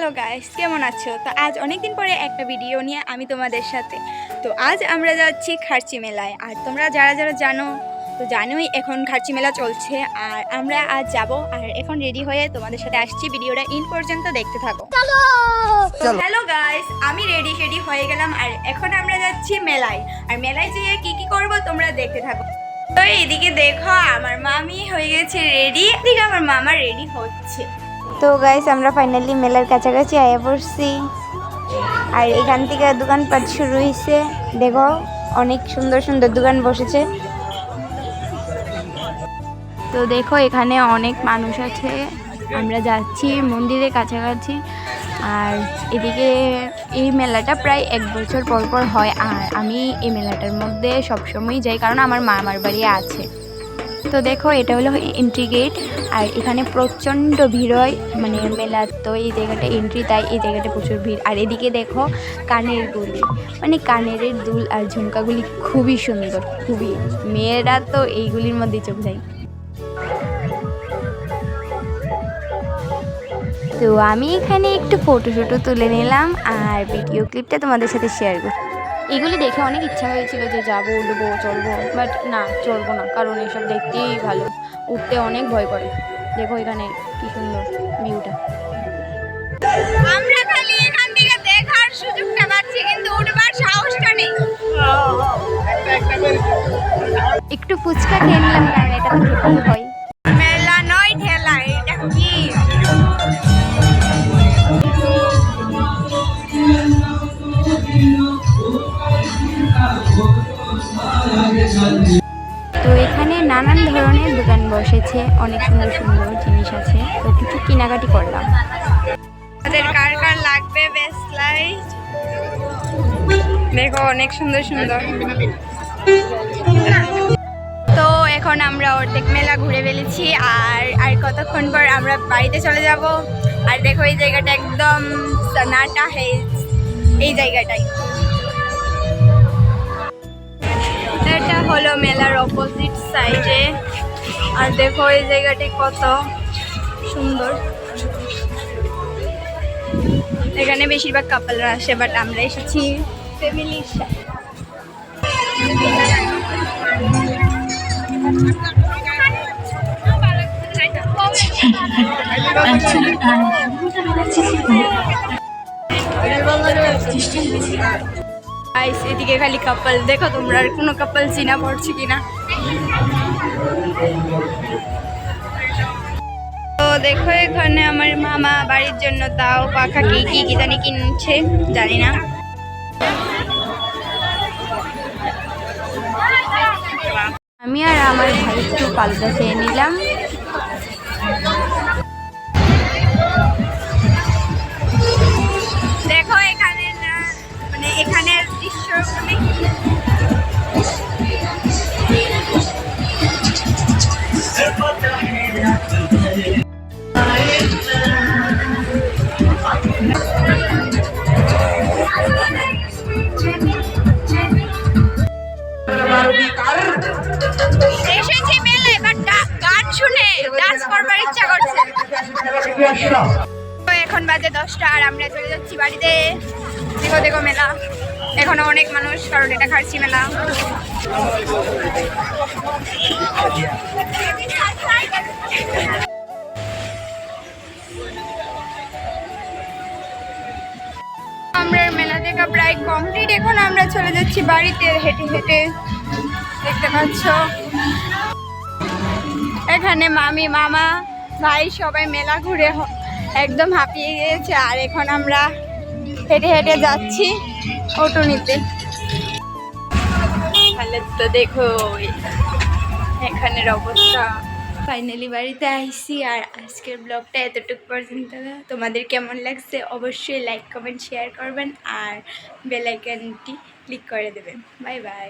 Hello guys, কেমন আছো? তো আজ অনেক দিন পরে একটা ভিডিও নিয়ে আমি তোমাদের সাথে। তো আজ আমরা যাচ্ছি খার্চি মেলায়। আর তোমরা যারা যারা জানো তো জানোই এখন খার্চি মেলা চলছে। আর আমরা আজ যাব আর এখন রেডি হয়ে তোমাদের সাথে আসছি। ভিডিওটা ইন পর্যন্ত দেখতে থাকো। হ্যালো গাইস, আমি রেডি হয়ে গেলাম আর এখন আমরা যাচ্ছি মেলায়। আর মেলায় যেয়ে কি কি করব তোমরা দেখতে থাকো। তো এইদিকে দেখো আমার মামি হয়ে গেছে রেডি, এদিকে আমার মামা রেডি হচ্ছে। তো গাইস আমরা ফাইনালি মেলার কাছাকাছি আয়া পড়ছি আর এখান থেকে দোকানপাট শুরু হয়েছে। দেখো অনেক সুন্দর সুন্দর দোকান বসেছে। তো দেখো এখানে অনেক মানুষ আছে, আমরা যাচ্ছি মন্দিরের কাছাকাছি। আর এদিকে এই মেলাটা প্রায় 1 বছর পর পর হয় আর আমি এই মেলাটার মধ্যে সবসময় যাই কারণ আমার মামার বাড়ি আছে। তো দেখো এটা হলো এন্ট্রি গেট আর এখানে প্রচণ্ড ভিড় হয়, মানে মেলার তো এই জায়গাটা এন্ট্রি, তাই এই জায়গাটা প্রচুর ভিড়। আর এদিকে দেখো কানের গুলি, মানে কানের দুল আর ঝুমকাগুলি খুবই সুন্দর, খুবই। মেয়েরা তো এইগুলির মধ্যে চোখ যায়। তো আমি এখানে একটু ফটো তুলে নিলাম আর ভিডিও ক্লিপটা তোমাদের সাথে শেয়ার করি। এগুলি দেখে অনেক ইচ্ছা হয়েছিল যে যাবো, উঠবো, চলবো, বাট না, চলবো না, কারণ এসব দেখতেই ভালো, উঠতে অনেক ভয় করে। দেখো এখানে কি সুন্দর ভিউটা। আমরা খালি এখান থেকে দেখার সুযোগটা পাচ্ছি কিন্তু উঠবার সাহসটা নেই। একটু ফুচকা খেয়ে নিলাম কারণ এটা তো খেতেই হয়। মেলা নয় ঠেলা, এটা কি? তো এখানে নানান ধরনের দোকান বসেছে, অনেক সুন্দর সুন্দর জিনিস আছে। তো কিছু কেনাকাটি করলাম। আমাদের কার কার লাগবে বেস্ট লাইট, দেখো অনেক সুন্দর সুন্দর। তো এখন আমরা অর্ধেক মেলা ঘুরে ফেলেছি আর কতক্ষণ পর আমরা বাড়িতে চলে যাব। আর দেখো এই জায়গাটা একদম সানাটা হেজ, এই জায়গাটাই। এটা হলো মেলার অপোজিট সাইডে আর দেখো এই জায়গাটি কত সুন্দর। এখানে বেশিরভাগ কাপলরা আসে, বাট আমরা এসেছি ফ্যামিলির সাথে। এদিকে খালি কাপল, দেখো তোমরা আর কোনো কাপল চিনা পড়ছে কিনা। তো দেখো এখানে আমার মামা বাড়ির জন্য তাও পাখা কি কি কি জানি কিনছে, জানি না। আমি আর আমার ভাই একটু পালুদা খেয়ে নিলাম। দেখো এখানে মানে এখানের দৃশ্য অনেক এসেছি মেলায়, বাট গান শুনে ডান্স করবার ইচ্ছা করছে। এখন বাজে 10টা আর আমরা চলে যাচ্ছি বাড়িতে। দেখো দেখো মেলা এখনো অনেক মানুষ, কারণ এটা খার্চি মেলা। আমরা মেলা দেখা প্রায় কমপ্লিট, এখন আমরা চলে যাচ্ছি বাড়িতে হেঁটে হেঁটে। দেখতে পাচ্ছ এখানে মামি, মামা, ভাই সবাই মেলা ঘুরে একদম হাঁপিয়ে গিয়েছে। আর এখন আমরা হেঁটে হেঁটে যাচ্ছি অটো নিতে। তাহলে তো দেখো এখানের অবস্থা। ফাইনালি বাড়িতে আইসি আর আজকের ব্লগটা এতটুকু পর্যন্ত। তোমাদের কেমন লাগছে অবশ্যই লাইক কমেন্ট শেয়ার করবেন আর বেল আইকনটি ক্লিক করে দেবেন। Bye bye.